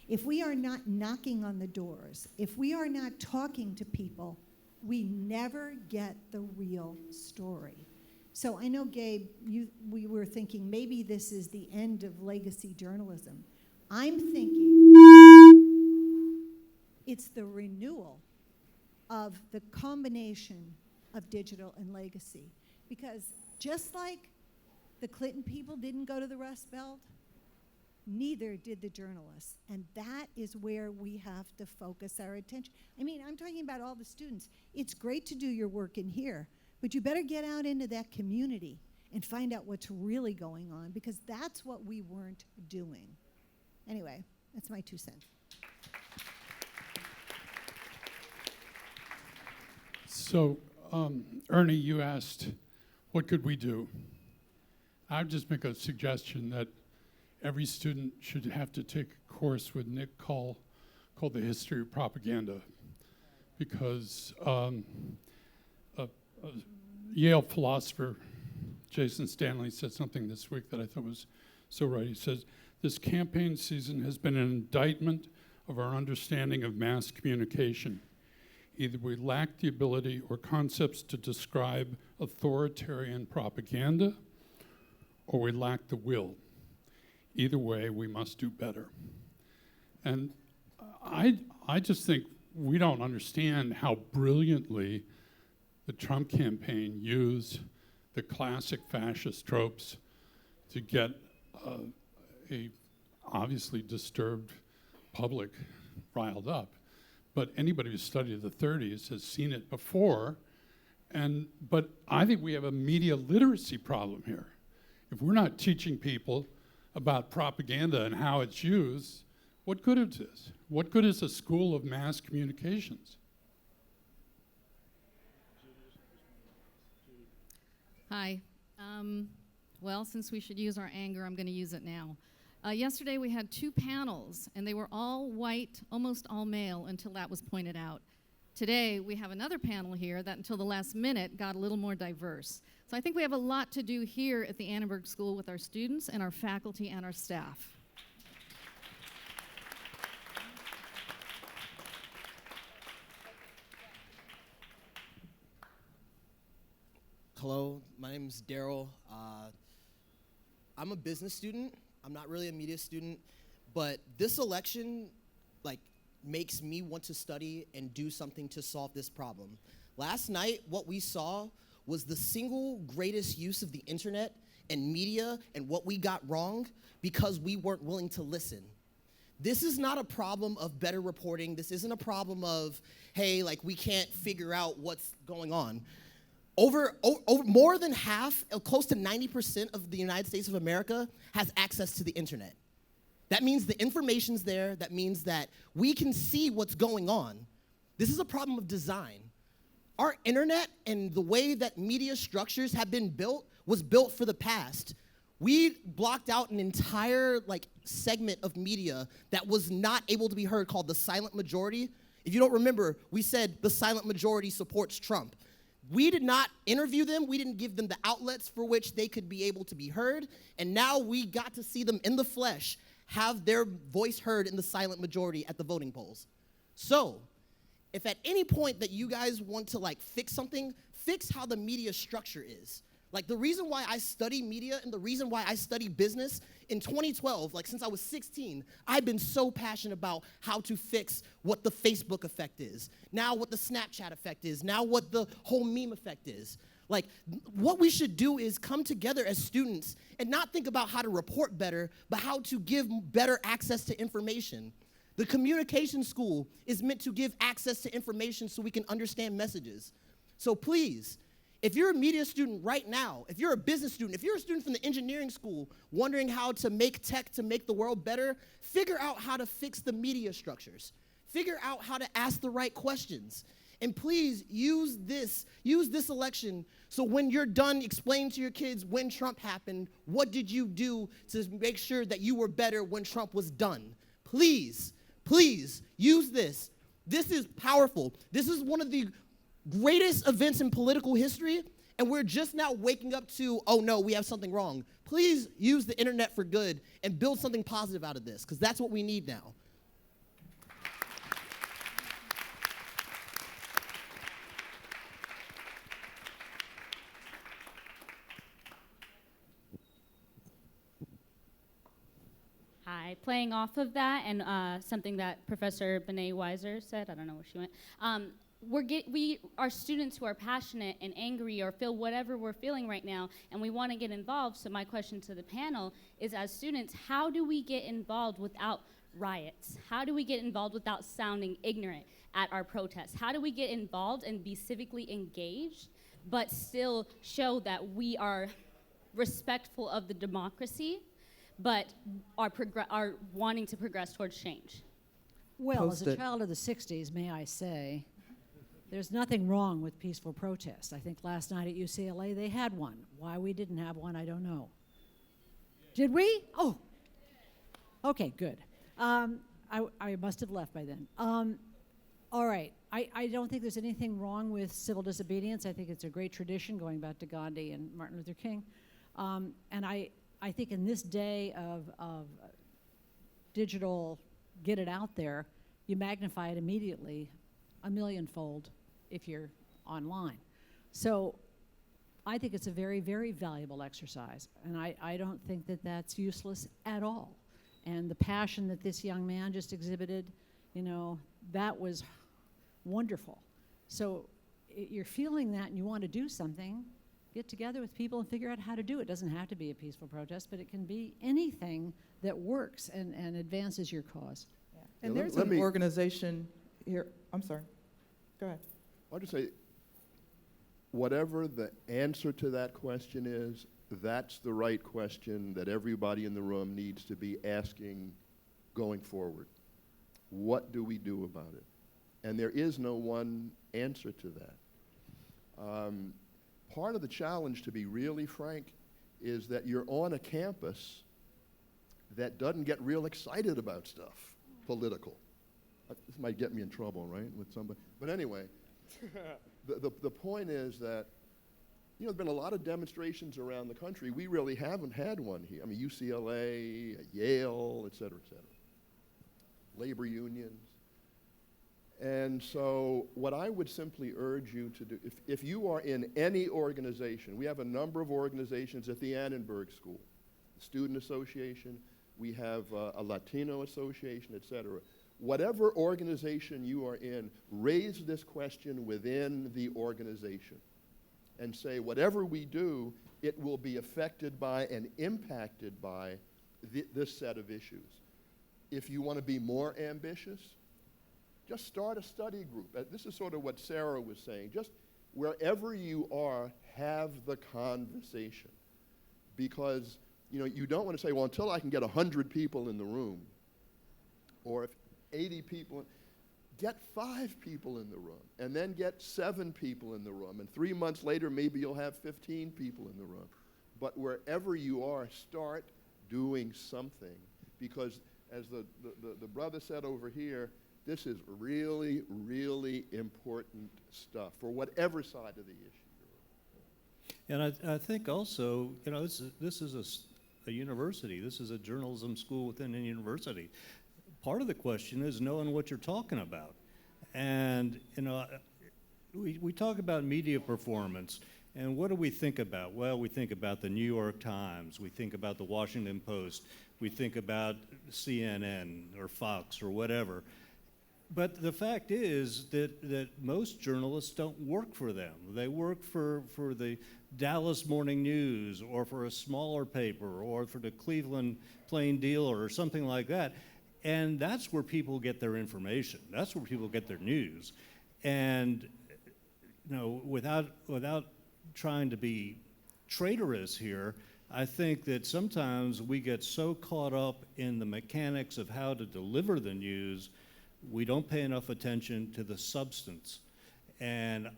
if we are not knocking on the doors, if we are not talking to people, we never get the real story. So I know, Gabe, we were thinking maybe this is the end of legacy journalism. I'm thinking it's the renewal of the combination of digital and legacy. Because just like the Clinton people didn't go to the Rust Belt, neither did the journalists. And that is where we have to focus our attention. I mean, I'm talking about all the students. It's great to do your work in here, but you better get out into that community and find out what's really going on, because that's what we weren't doing. Anyway, that's my 2 cents. So, Ernie, you asked, what could we do? I would just make a suggestion that every student should have to take a course with Nick Call called The History of Propaganda, because a Yale philosopher, Jason Stanley, said something this week that I thought was so right. He says, this campaign season has been an indictment of our understanding of mass communication. Either we lack the ability or concepts to describe authoritarian propaganda, or we lack the will. Either way, we must do better. And I just think we don't understand how brilliantly the Trump campaign used the classic fascist tropes to get a obviously disturbed public riled up. But anybody who's studied the 30s has seen it before. But I think we have a media literacy problem here. If we're not teaching people about propaganda and how it's used, what good is this? What good is a school of mass communications? Hi. Well, since we should use our anger, I'm going to use it now. Yesterday we had 2 panels, and they were all white, almost all male, until that was pointed out. Today we have another panel here that until the last minute got a little more diverse. So I think we have a lot to do here at the Annenberg School with our students and our faculty and our staff. Hello, my name is Daryl. I'm a business student. I'm not really a media student, but this election makes me want to study and do something to solve this problem. Last night, what we saw was the single greatest use of the internet and media and what we got wrong because we weren't willing to listen. This is not a problem of better reporting. This isn't a problem of, hey, we can't figure out what's going on. Over more than half, close to 90% of the United States of America has access to the internet. That means the information's there. That means that we can see what's going on. This is a problem of design. Our internet and the way that media structures have been built was built for the past. We blocked out an entire segment of media that was not able to be heard, called the silent majority. If you don't remember, we said the silent majority supports Trump. We did not interview them. We didn't give them the outlets for which they could be able to be heard. And now we got to see them in the flesh, have their voice heard in the silent majority at the voting polls. So, if at any point that you guys want to fix something, fix how the media structure is. The reason why I study media and the reason why I study business, in 2012, since I was 16, I've been so passionate about how to fix what the Facebook effect is, now what the Snapchat effect is, now what the whole meme effect is. What we should do is come together as students and not think about how to report better, but how to give better access to information. The communication school is meant to give access to information so we can understand messages. So please, if you're a media student right now, if you're a business student, if you're a student from the engineering school wondering how to make tech to make the world better, figure out how to fix the media structures. Figure out how to ask the right questions. And please use this election so when you're done explaining to your kids when Trump happened, what did you do to make sure that you were better when Trump was done? Please, please use this. This is powerful. This is one of the greatest events in political history, and we're just now waking up to, oh no, we have something wrong. Please use the internet for good and build something positive out of this, because that's what we need now. Hi, playing off of that and something that Professor Banet-Weiser said, I don't know where she went. We are students who are passionate and angry or feel whatever we're feeling right now, and we want to get involved. So my question to the panel is, as students, how do we get involved without riots? How do we get involved without sounding ignorant at our protests? How do we get involved and be civically engaged, but still show that we are respectful of the democracy, but are wanting to progress towards change? Well, as a child of the 60s, may I say, there's nothing wrong with peaceful protest. I think last night at UCLA they had one. Why we didn't have one, I don't know. Did we? Oh, okay, good. I must have left by then. All right, I don't think there's anything wrong with civil disobedience. I think it's a great tradition going back to Gandhi and Martin Luther King. And I think in this day of digital, get it out there, you magnify it immediately, a millionfold if you're online. So I think it's a very, very valuable exercise, and I don't think that that's useless at all. And the passion that this young man just exhibited, you know, that was wonderful. So you're feeling that and you want to do something, get together with people and figure out how to do it. It doesn't have to be a peaceful protest, but it can be anything that works and advances your cause. Yeah. And there's an organization here. I'm sorry. Go ahead. I'll just say, whatever the answer to that question is, that's the right question that everybody in the room needs to be asking going forward. What do we do about it? And there is no one answer to that. Part of the challenge, to be really frank, is that you're on a campus that doesn't get real excited about stuff political. This might get me in trouble, right, with somebody. But anyway, the point is that, you know, there's been a lot of demonstrations around the country. We really haven't had one here. I mean, UCLA, Yale, et cetera, labor unions. And so what I would simply urge you to do, if you are in any organization, we have a number of organizations at the Annenberg School, the Student Association, we have a Latino Association, et cetera. Whatever organization you are in, raise this question within the organization and say, whatever we do, it will be affected by and impacted by this set of issues. If you want to be more ambitious, just start a study group. This is sort of what Sarah was saying. Just wherever you are, have the conversation. Because, you know, you don't want to say, well, until I can get 100 people in the room, or if 80 people, get 5 people in the room, and then get 7 people in the room, and 3 months later, maybe you'll have 15 people in the room. But wherever you are, start doing something, because as the brother said over here, this is really, really important stuff for whatever side of the issue you're on. And I think also, you know, this is a university. This is a journalism school within a university. Part of the question is knowing what you're talking about. And, you know, we talk about media performance, and what do we think about? Well, we think about the New York Times, we think about the Washington Post, we think about CNN or Fox or whatever. But the fact is that most journalists don't work for them. They work for the Dallas Morning News or for a smaller paper or for the Cleveland Plain Dealer or something like that. And that's where people get their information. That's where people get their news. And, you know, without trying to be traitorous here, I think that sometimes we get so caught up in the mechanics of how to deliver the news, we don't pay enough attention to the substance. And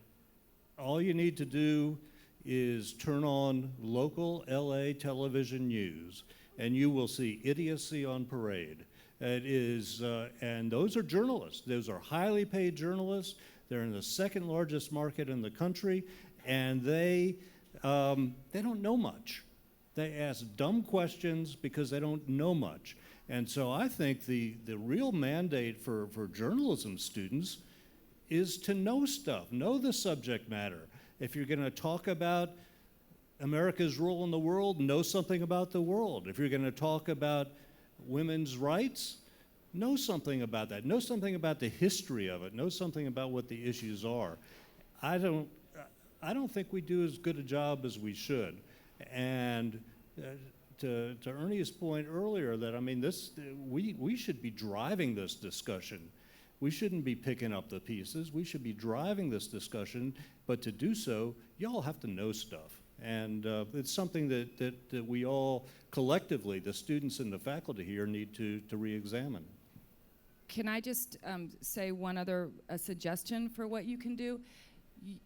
all you need to do is turn on local LA television news, and you will see idiocy on parade. It is, and those are journalists. Those are highly paid journalists. They're in the second largest market in the country, and they don't know much. They ask dumb questions because they don't know much. And so I think the real mandate for journalism students is to know stuff, know the subject matter. If you're going to talk about America's role in the world, know something about the world. If you're going to talk about women's rights, know something about that. Know something about the history of it. Know something about what the issues are. I don't think we do as good a job as we should. And to Ernie's point earlier, that I mean, we should be driving this discussion. We shouldn't be picking up the pieces. We should be driving this discussion, but to do so, y'all have to know stuff. And it's something that we all collectively, the students and the faculty here, need to re-examine. Can I just say one other suggestion for what you can do?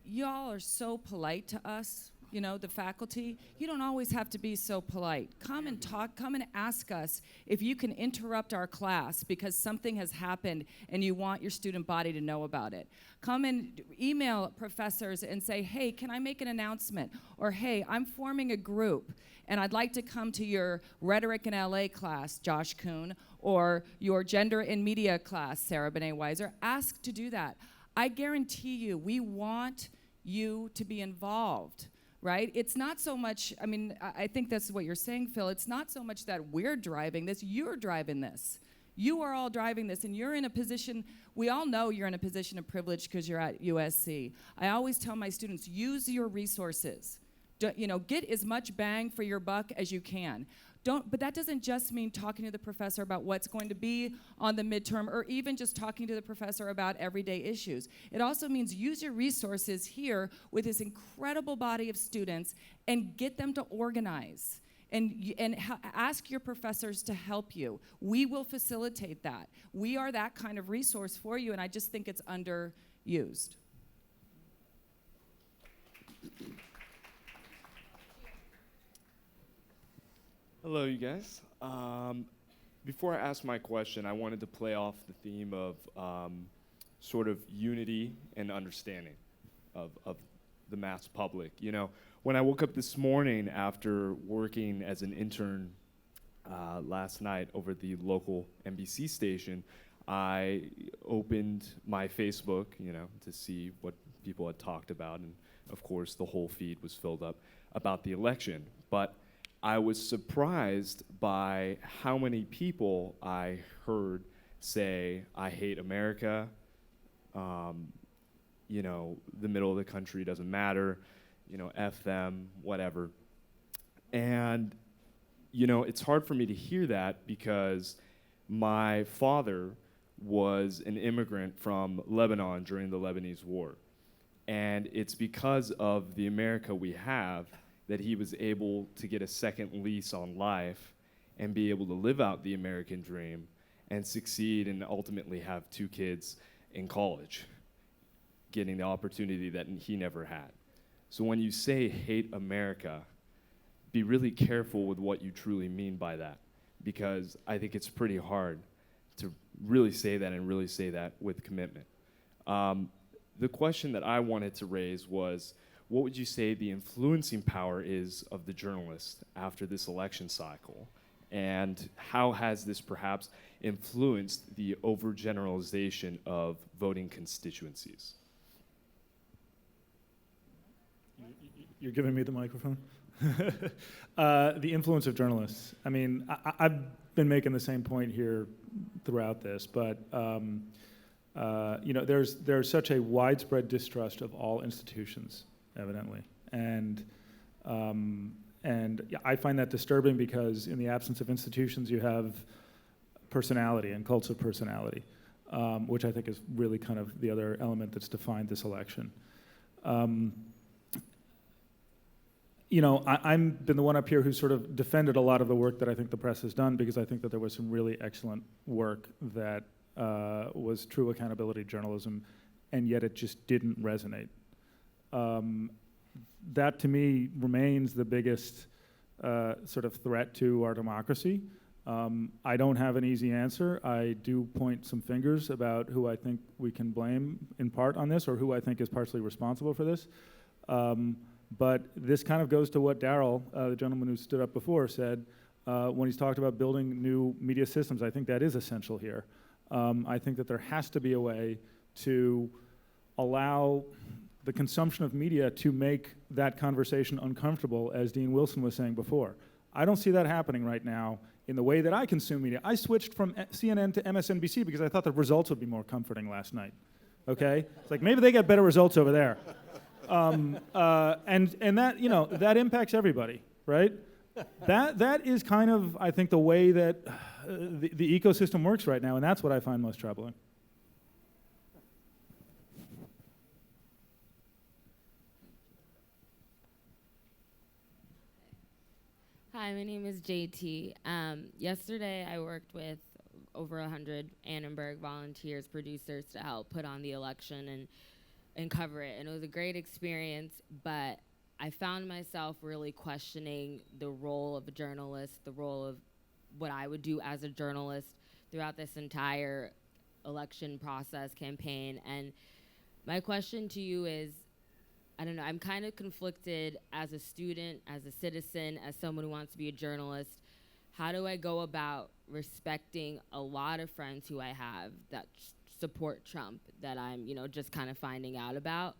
Y'all are so polite to us, you know, the faculty. You don't always have to be so polite. Come and talk, come and ask us if you can interrupt our class because something has happened and you want your student body to know about it. Come and email professors and say, hey, can I make an announcement? Or hey, I'm forming a group and I'd like to come to your Rhetoric in LA class, Josh Kuhn, or your Gender in Media class, Sarah Banet-Weiser. Ask to do that. I guarantee you, we want you to be involved. Right? It's not so much, I mean, I think that's what you're saying, Phil. It's not so much that we're driving this, you're driving this. You are all driving this, and you're in a position, we all know you're in a position of privilege because you're at USC. I always tell my students, use your resources. Get as much bang for your buck as you can. But that doesn't just mean talking to the professor about what's going to be on the midterm or even just talking to the professor about everyday issues. It also means use your resources here with this incredible body of students and get them to organize and ask your professors to help you. We will facilitate that. We are that kind of resource for you, and I just think it's underused. Hello, you guys. Before I ask my question, I wanted to play off the theme of sort of unity and understanding of the mass public. You know, when I woke up this morning after working as an intern last night over at the local NBC station, I opened my Facebook, you know, to see what people had talked about, and of course the whole feed was filled up about the election. But I was surprised by how many people I heard say, I hate America, you know, the middle of the country doesn't matter, you know, F them, whatever. And, you know, it's hard for me to hear that because my father was an immigrant from Lebanon during the Lebanese War. And it's because of the America we have that he was able to get a second lease on life and be able to live out the American dream and succeed and ultimately have 2 kids in college, getting the opportunity that he never had. So when you say hate America, be really careful with what you truly mean by that, because I think it's pretty hard to really say that and really say that with commitment. The question that I wanted to raise was, what would you say the influencing power is of the journalist after this election cycle? And how has this perhaps influenced the overgeneralization of voting constituencies? You're giving me the microphone? The influence of journalists. I mean, I've been making the same point here throughout this, but you know, there's such a widespread distrust of all institutions, evidently, and yeah, I find that disturbing because in the absence of institutions, you have personality and cults of personality, which I think is really kind of the other element that's defined this election. You know, I've been the one up here who sort of defended a lot of the work that I think the press has done, because I think that there was some really excellent work that was true accountability journalism and yet it just didn't resonate. That to me remains the biggest sort of threat to our democracy. I don't have an easy answer. I do point some fingers about who I think we can blame in part on this, or who I think is partially responsible for this. But this kind of goes to what Darryl, the gentleman who stood up before, said when he's talked about building new media systems. I think that is essential here. I think that there has to be a way to allow the consumption of media to make that conversation uncomfortable, as Dean Wilson was saying before. I don't see that happening right now in the way that I consume media. I switched from CNN to MSNBC because I thought the results would be more comforting last night, okay? It's like, maybe they get better results over there. And that, you know, that impacts everybody, right? That is kind of, I think, the way that the ecosystem works right now, and that's what I find most troubling. Hi, my name is JT. Yesterday I worked with over 100 Annenberg volunteers, producers, to help put on the election and cover it. And it was a great experience, but I found myself really questioning the role of a journalist, the role of what I would do as a journalist throughout this entire election process campaign. And my question to you is, I don't know, I'm kind of conflicted as a student, as a citizen, as someone who wants to be a journalist. How do I go about respecting a lot of friends who I have that support Trump, that I'm, you know, just kind of finding out about,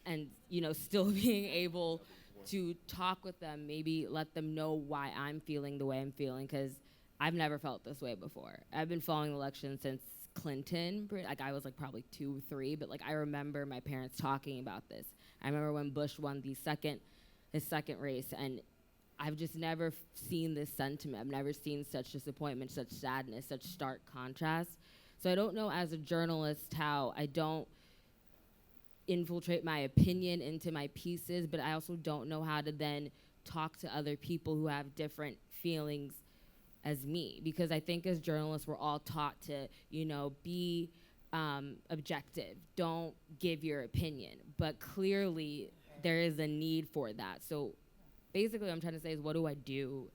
and, you know, still being able to talk with them, maybe let them know why I'm feeling the way I'm feeling, because I've never felt this way before. I've been following the election since Clinton, like I was like probably 2, 3, but like I remember my parents talking about this. I remember when Bush won his second race, and I've just never seen this sentiment. I've never seen such disappointment, such sadness, such stark contrast. So I don't know as a journalist how I don't infiltrate my opinion into my pieces, but I also don't know how to then talk to other people who have different feelings as me, because I think as journalists we're all taught to, you know, be objective, don't give your opinion, but clearly there is a need for that. So basically what I'm trying to say is, what do I do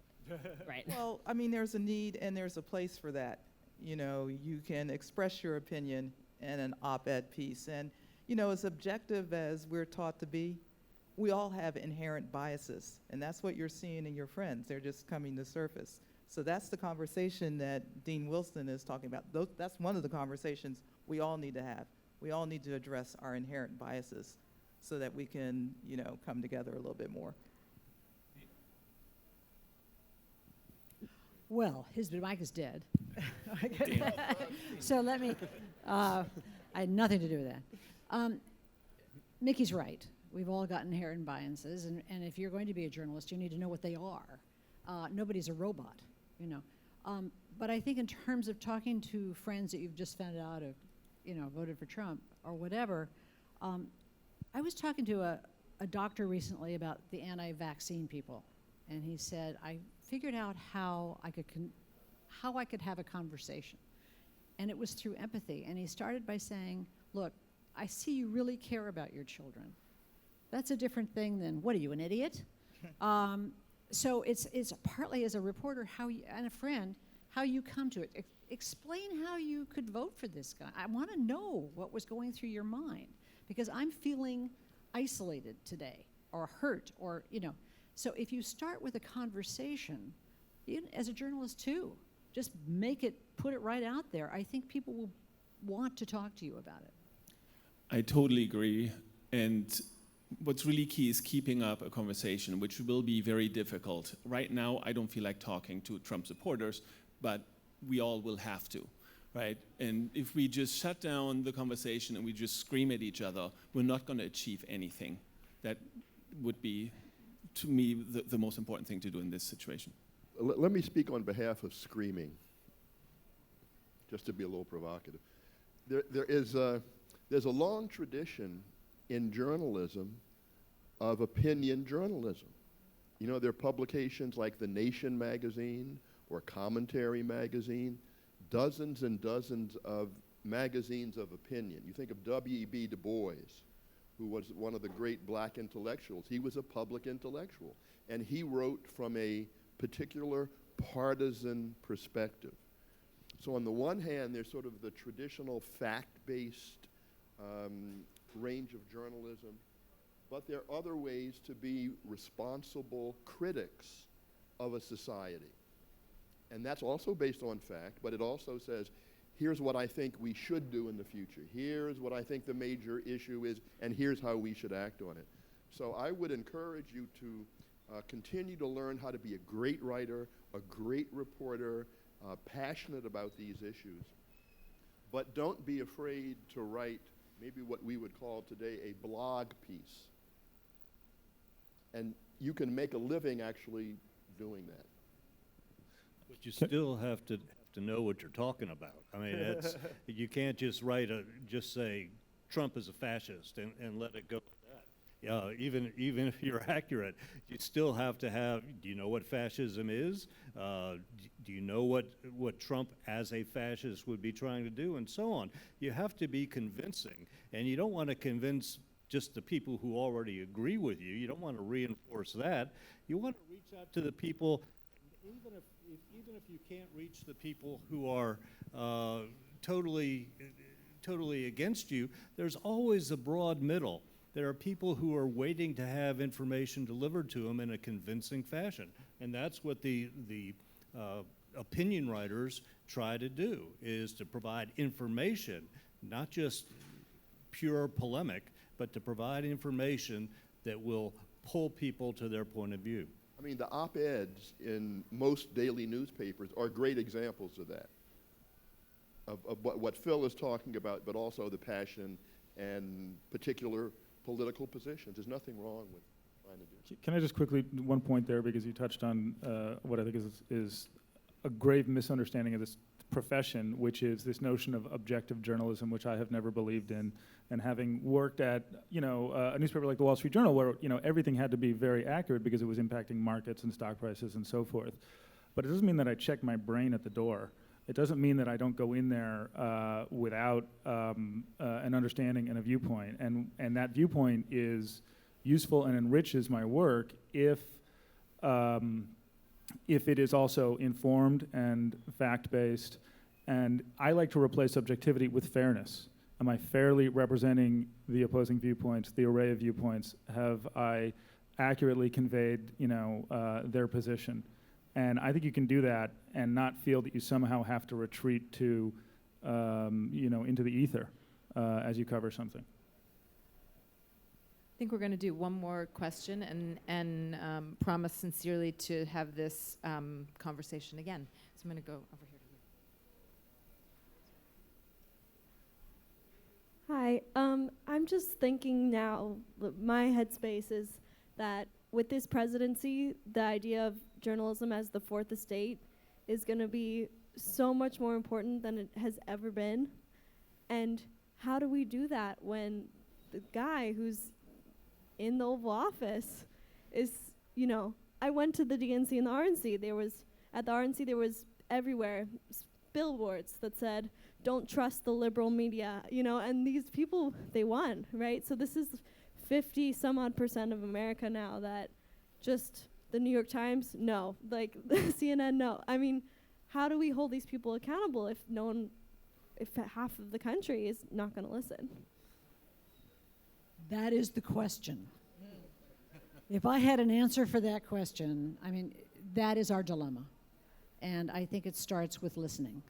right now? Well, I mean, there's a need and there's a place for that. You know, you can express your opinion in an op-ed piece, and you know, as objective as we're taught to be, we all have inherent biases, and that's what you're seeing in your friends. They're just coming to surface. So that's the conversation that Dean Wilson is talking about. That's one of the conversations we all need to have. We all need to address our inherent biases so that we can, you know, come together a little bit more. Well, his mic is dead. So let me, I had nothing to do with that. Miki's right. We've all got inherent biases, and if you're going to be a journalist, you need to know what they are. Nobody's a robot, you know. But I think in terms of talking to friends that you've just found out have, you know, voted for Trump or whatever, I was talking to a doctor recently about the anti-vaccine people, and he said, I figured out how I could have a conversation, and it was through empathy. And he started by saying, look, I see you really care about your children. That's a different thing than, what are you, an idiot? So it's partly as a reporter and a friend, how you come to it. Explain how you could vote for this guy. I want to know what was going through your mind, because I'm feeling isolated today, or hurt, or, you know. So if you start with a conversation, as a journalist too, just put it right out there. I think people will want to talk to you about it. I totally agree. And what's really key is keeping up a conversation, which will be very difficult. Right now, I don't feel like talking to Trump supporters, but we all will have to, right? And if we just shut down the conversation and we just scream at each other, we're not going to achieve anything. That would be, to me, the most important thing to do in this situation. Let me speak on behalf of screaming, just to be a little provocative. There's a long tradition in journalism of opinion journalism. You know, there are publications like The Nation magazine or Commentary magazine, dozens and dozens of magazines of opinion. You think of W.E.B. Du Bois, who was one of the great black intellectuals. He was a public intellectual, and he wrote from a particular partisan perspective. So on the one hand, there's sort of the traditional fact-based range of journalism, but there are other ways to be responsible critics of a society. And that's also based on fact, but it also says, here's what I think we should do in the future. Here's what I think the major issue is, and here's how we should act on it. So I would encourage you to continue to learn how to be a great writer, a great reporter, passionate about these issues. But don't be afraid to write maybe what we would call today a blog piece. And you can make a living actually doing that. But you still have to know what you're talking about. I mean, it's, you can't just just say Trump is a fascist and let it go with that. Even if you're accurate, you still have to have, do you know what fascism is? Do you know what Trump as a fascist would be trying to do, and so on? You have to be convincing, and you don't want to convince just the people who already agree with you. You don't want to reinforce that. You want to reach out to the people, even if you can't reach the people who are totally against you, there's always a broad middle. There are people who are waiting to have information delivered to them in a convincing fashion, and that's what the opinion writers try to do, is to provide information, not just pure polemic, but to provide information that will pull people to their point of view. I mean, the op-eds in most daily newspapers are great examples of that, of what Phil is talking about, but also the passion and particular political positions. There's nothing wrong with trying to do. Can I just quickly, one point there, because you touched on what I think is a grave misunderstanding of this profession, which is this notion of objective journalism, which I have never believed in. And having worked at, a newspaper like the Wall Street Journal, where, everything had to be very accurate because it was impacting markets and stock prices and so forth. But it doesn't mean that I check my brain at the door. It doesn't mean that I don't go in there without an understanding and a viewpoint. And that viewpoint is useful and enriches my work if it is also informed and fact-based. And I like to replace objectivity with fairness. Am I fairly representing the opposing viewpoints, the array of viewpoints? Have I accurately conveyed, their position? And I think you can do that and not feel that you somehow have to retreat to, into the ether as you cover something. I think we're going to do one more question and promise sincerely to have this conversation again. So I'm going to go over here. Hi, I'm just thinking now, my headspace is that with this presidency, the idea of journalism as the fourth estate is going to be so much more important than it has ever been. And how do we do that when the guy who's in the Oval Office is, I went to the DNC and the RNC. At the RNC, there was everywhere billboards that said, don't trust the liberal media, and these people, they won, right? So this is 50 some odd % of America now that just the New York Times, no. Like CNN, no. I mean, how do we hold these people accountable if half of the country is not going to listen? That is the question. If I had an answer for that question, that is our dilemma. And I think it starts with listening.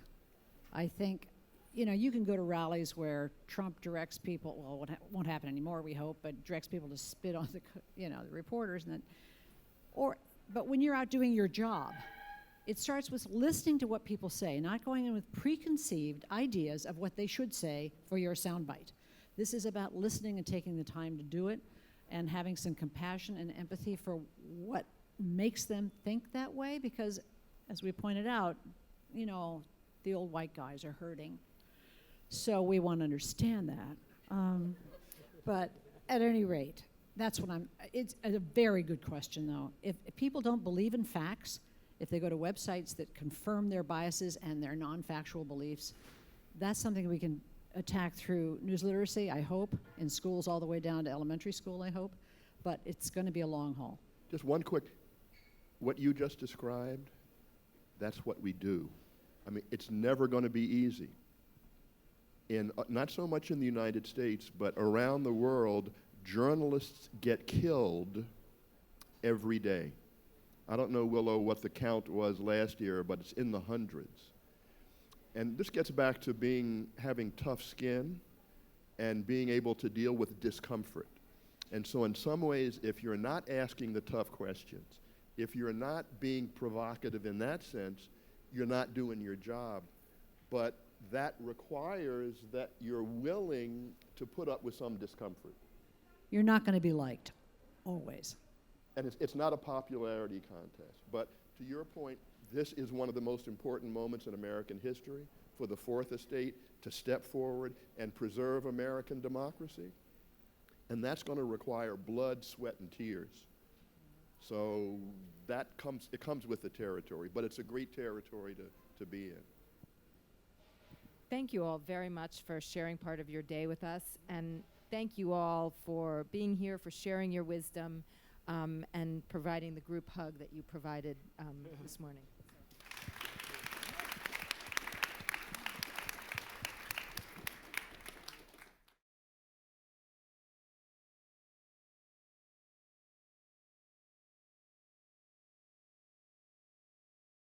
I think, you can go to rallies where Trump directs people, well, it won't happen anymore, we hope, but directs people to spit on the reporters. But when you're out doing your job, it starts with listening to what people say, not going in with preconceived ideas of what they should say for your soundbite. This is about listening and taking the time to do it and having some compassion and empathy for what makes them think that way, because, as we pointed out, the old white guys are hurting. So we want to understand that. But at any rate, that's what it's a very good question, though. If people don't believe in facts, if they go to websites that confirm their biases and their non-factual beliefs, That's something we can attack through news literacy, I hope, in schools all the way down to elementary school, I hope. But it's going to be a long haul. Just one quick, what you just described, that's what we do. I mean, it's never going to be easy. Not so much in the United States, but around the world, journalists get killed every day. I don't know, Willow, what the count was last year, but it's in the hundreds. And this gets back to having tough skin and being able to deal with discomfort. And so in some ways, if you're not asking the tough questions, if you're not being provocative in that sense, you're not doing your job. But that requires that you're willing to put up with some discomfort. You're not going to be liked, always. And it's not a popularity contest. But to your point, this is one of the most important moments in American history for the Fourth Estate to step forward and preserve American democracy. And that's going to require blood, sweat, and tears. So it comes with the territory, but it's a great territory to be in. Thank you all very much for sharing part of your day with us, and thank you all for being here, for sharing your wisdom, and providing the group hug that you provided this morning.